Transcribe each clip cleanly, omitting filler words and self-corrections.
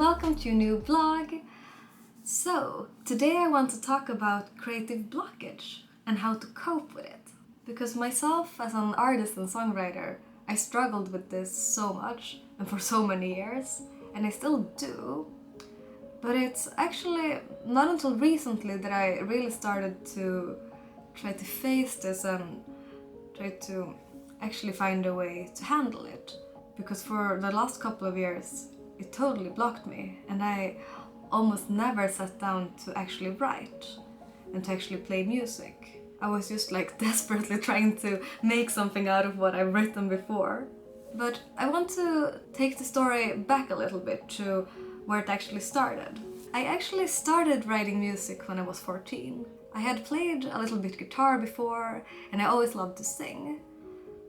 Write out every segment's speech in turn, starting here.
welcome to a new vlog. So, today I want to talk about creative blockage and how to cope with it. Because myself as an artist and songwriter, I struggled with this so much and for so many years, and I still do. But it's actually not until recently that I really started to try to face this and try to actually find a way to handle it. Because for the last couple of years, it totally blocked me, and I almost never sat down to actually write and to actually play music. I was just like desperately trying to make something out of what I've written before. But I want to take the story back a little bit to where it actually started. I actually started writing music when I was 14. I had played a little bit guitar before, and I always loved to sing.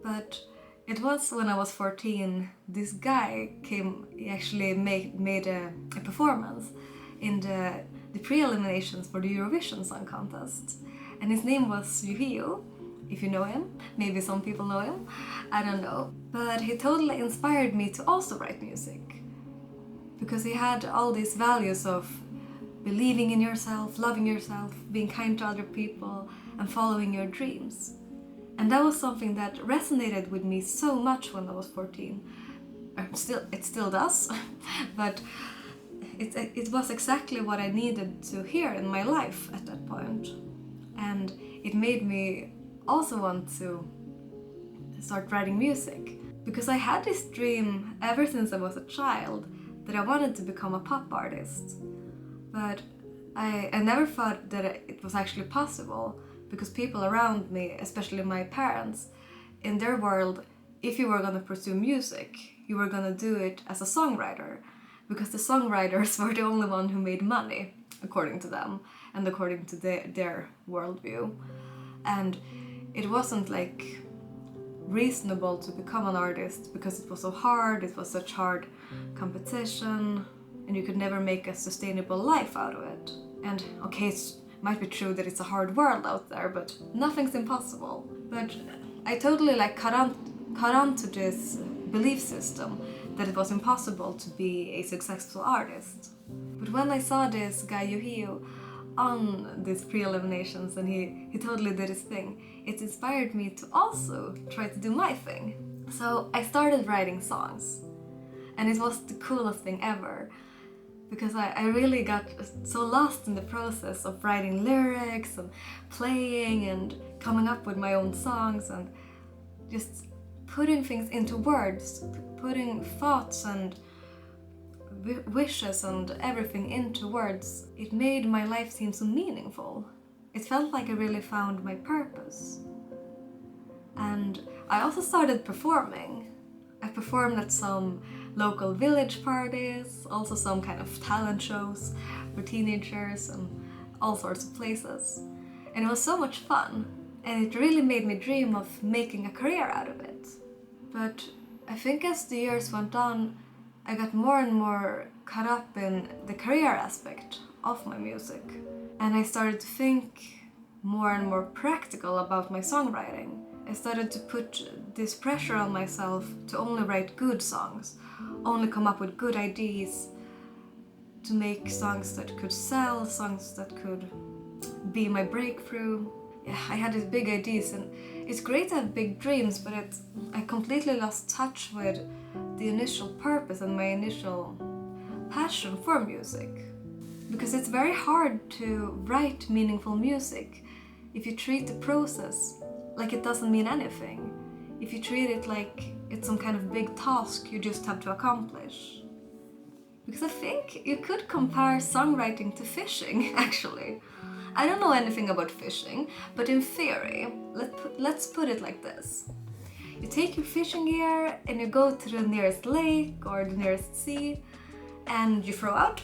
But it was when I was 14, this guy came, he actually made a performance in the pre-eliminations for the Eurovision Song Contest. And his name was Yuhio, if you know him. Maybe some people know him, I don't know. But he totally inspired me to also write music. Because he had all these values of believing in yourself, loving yourself, being kind to other people, and following your dreams. And that was something that resonated with me so much when I was 14. It still does, but it was exactly what I needed to hear in my life at that point. And it made me also want to start writing music. Because I had this dream ever since I was a child that I wanted to become a pop artist. But I never thought that it was actually possible. Because people around me, especially my parents, in their world, if you were going to pursue music, you were going to do it as a songwriter. Because the songwriters were the only one who made money, according to them, and according to their worldview. And it wasn't like reasonable to become an artist because it was so hard, it was such hard competition, and you could never make a sustainable life out of it. And okay, it might be true that it's a hard world out there, but nothing's impossible. But I totally caught on to this belief system that it was impossible to be a successful artist. But when I saw this guy Yuhio on these pre-eliminations and he totally did his thing, it inspired me to also try to do my thing. So I started writing songs, and it was the coolest thing ever. Because I really got so lost in the process of writing lyrics and playing and coming up with my own songs and just putting things into words, putting thoughts and wishes and everything into words. It made my life seem so meaningful. It felt like I really found my purpose. And I also started performing. I performed at some local village parties, also some kind of talent shows for teenagers and all sorts of places. And it was so much fun, and it really made me dream of making a career out of it. But I think as the years went on, I got more and more caught up in the career aspect of my music. And I started to think more and more practical about my songwriting. I started to put this pressure on myself to only write good songs, only come up with good ideas, to make songs that could sell, songs that could be my breakthrough. Yeah, I had these big ideas, and it's great to have big dreams, but I completely lost touch with the initial purpose and my initial passion for music. Because it's very hard to write meaningful music if you treat the process like it doesn't mean anything. If you treat it like it's some kind of big task you just have to accomplish. Because I think you could compare songwriting to fishing, actually. I don't know anything about fishing, but in theory, let's put it like this. You take your fishing gear and you go to the nearest lake or the nearest sea, and you throw out,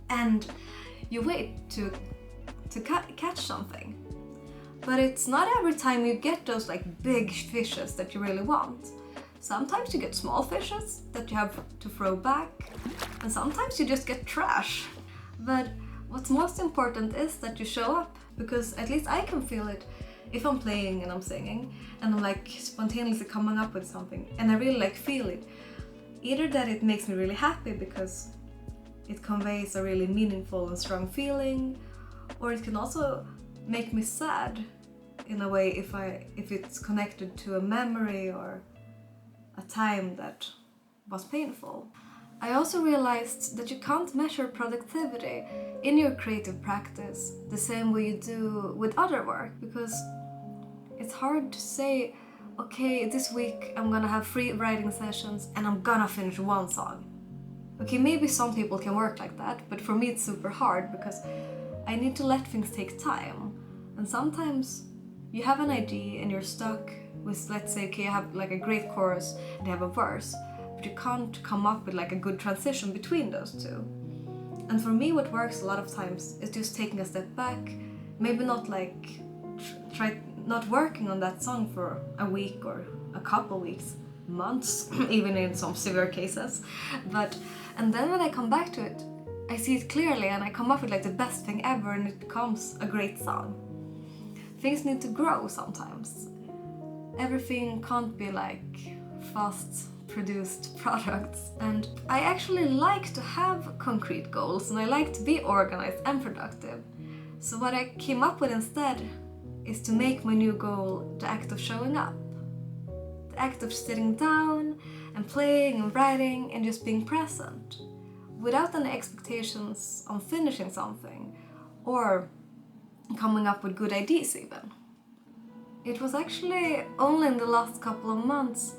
and you wait to catch something. But it's not every time you get those big fishes that you really want. Sometimes you get small fishes that you have to throw back, and sometimes you just get trash. But what's most important is that you show up, because at least I can feel it if I'm playing and I'm singing and I'm spontaneously coming up with something and I really feel it. Either that it makes me really happy because it conveys a really meaningful and strong feeling, or it can also make me sad in a way if it's connected to a memory or a time that was painful. I also realized that you can't measure productivity in your creative practice the same way you do with other work, because it's hard to say, okay, this week I'm gonna have 3 writing sessions and I'm gonna finish 1 song. Okay, maybe some people can work like that, but for me it's super hard because I need to let things take time. And sometimes you have an idea and you're stuck with, let's say, okay, you have like a great chorus and you have a verse, but you can't come up with like a good transition between those two. And for me what works a lot of times is just taking a step back, maybe not like try not working on that song for a week or a couple weeks, months, even in some severe cases. And then when I come back to it, I see it clearly and I come up with like the best thing ever and it becomes a great song. Things need to grow sometimes. Everything can't be like fast produced products. And I actually like to have concrete goals and I like to be organized and productive. So what I came up with instead is to make my new goal the act of showing up. The act of sitting down and playing and writing and just being present, without any expectations on finishing something or coming up with good ideas even. It was actually only in the last couple of months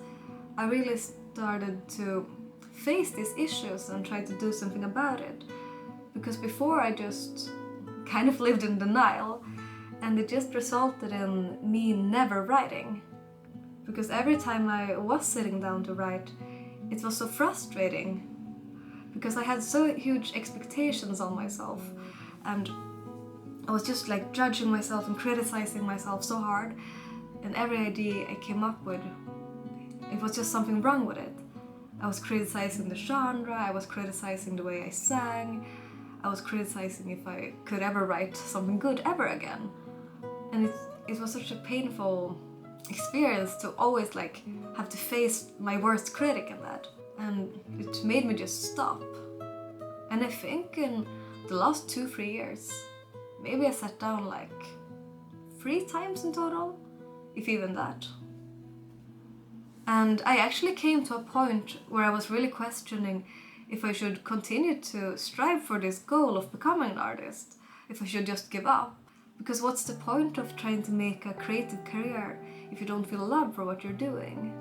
I really started to face these issues and try to do something about it. Because before I just kind of lived in denial, and it just resulted in me never writing. Because every time I was sitting down to write, it was so frustrating. Because I had so huge expectations on myself, and I was just like judging myself and criticizing myself so hard, and every idea I came up with, it was just something wrong with it. I was criticizing the genre, I was criticizing the way I sang, I was criticizing if I could ever write something good ever again. And it was such a painful experience to always like have to face my worst critic in that. And it made me just stop. And I think in the last 2-3 years, maybe I sat down like 3 times in total, if even that. And I actually came to a point where I was really questioning if I should continue to strive for this goal of becoming an artist, if I should just give up. Because what's the point of trying to make a creative career if you don't feel love for what you're doing?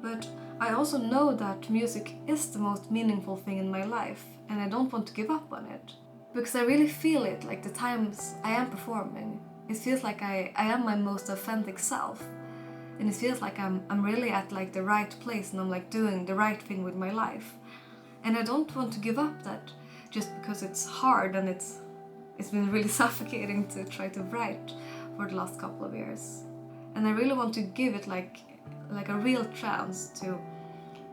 But I also know that music is the most meaningful thing in my life, and I don't want to give up on it. Because I really feel it, like the times I am performing. It feels like I am my most authentic self. And it feels like I'm really at like the right place and I'm like doing the right thing with my life. And I don't want to give up that just because it's hard and it's been really suffocating to try to write for the last couple of years. And I really want to give it like a real chance to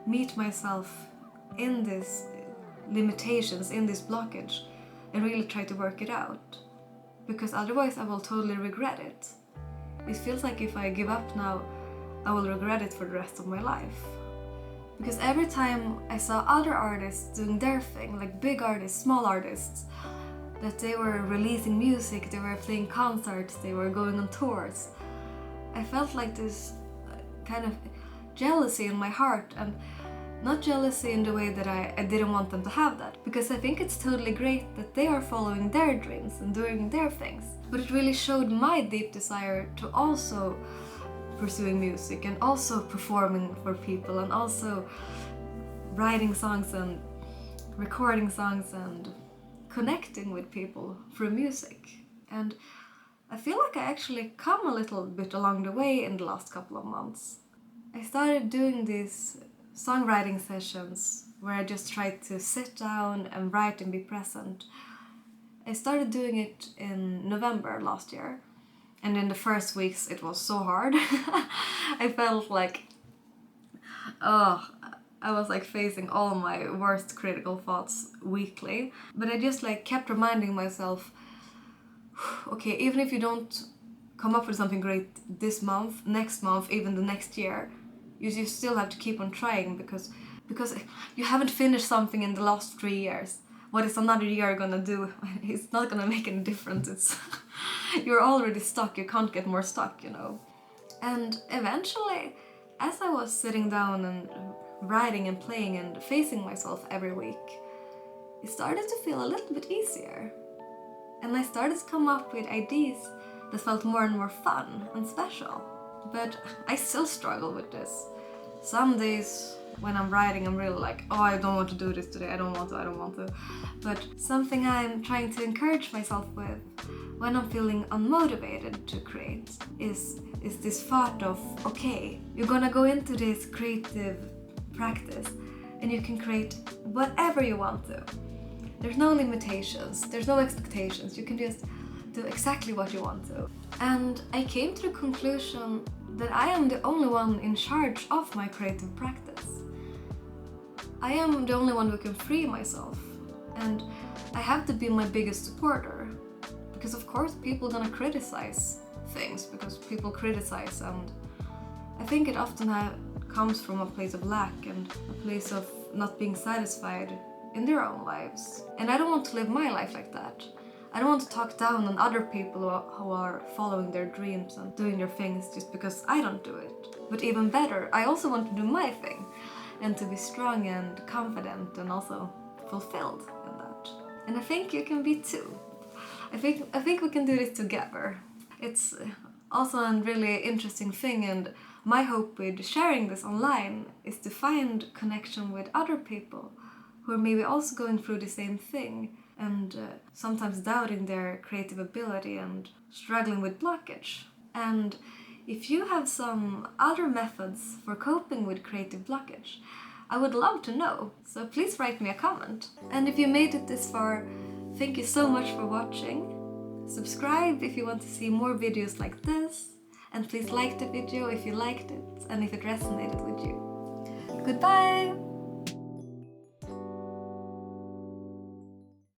meet myself in these limitations, in this blockage, and really try to work it out. Because otherwise I will totally regret it. It feels like if I give up now, I will regret it for the rest of my life. Because every time I saw other artists doing their thing, like big artists, small artists, that they were releasing music, they were playing concerts, they were going on tours, I felt like this kind of jealousy in my heart, and not jealousy in the way that I didn't want them to have that, because I think it's totally great that they are following their dreams and doing their things. But it really showed my deep desire to also pursuing music and also performing for people and also writing songs and recording songs and connecting with people through music. And I feel like I actually come a little bit along the way in the last couple of months. I started doing these songwriting sessions where I just tried to sit down and write and be present. I started doing it in November last year, and in the first weeks it was so hard. I felt like, I was like facing all my worst critical thoughts weekly. But I just like kept reminding myself, okay, even if you don't come up with something great this month, next month, even the next year, you still have to keep on trying, because Because you haven't finished something in the last 3 years. What is another year gonna do? It's not gonna make any difference. It's you're already stuck, you can't get more stuck, you know. And eventually, as I was sitting down and writing and playing and facing myself every week, it started to feel a little bit easier. And I started to come up with ideas that felt more and more fun and special. But I still struggle with this. Some days when I'm writing, I'm really like, oh, I don't want to do this today, I don't want to. But something I'm trying to encourage myself with when I'm feeling unmotivated to create is this thought of, okay, you're gonna go into this creative practice and you can create whatever you want to. There's no limitations, there's no expectations, you can just do exactly what you want to. And I came to the conclusion that I am the only one in charge of my creative practice. I am the only one who can free myself, and I have to be my biggest supporter. Because of course people are gonna criticize things, because people criticize, and I think it often comes from a place of lack and a place of not being satisfied in their own lives. And I don't want to live my life like that. I don't want to talk down on other people who are following their dreams and doing their things just because I don't do it. But even better, I also want to do my thing and to be strong and confident and also fulfilled in that. And I think you can be too. I think we can do this together. It's also a really interesting thing, and my hope with sharing this online is to find connection with other people who are maybe also going through the same thing and sometimes doubting their creative ability and struggling with blockage. And if you have some other methods for coping with creative blockage, I would love to know, so please write me a comment. And if you made it this far, thank you so much for watching. Subscribe if you want to see more videos like this, and please like the video if you liked it and if it resonated with you. Goodbye!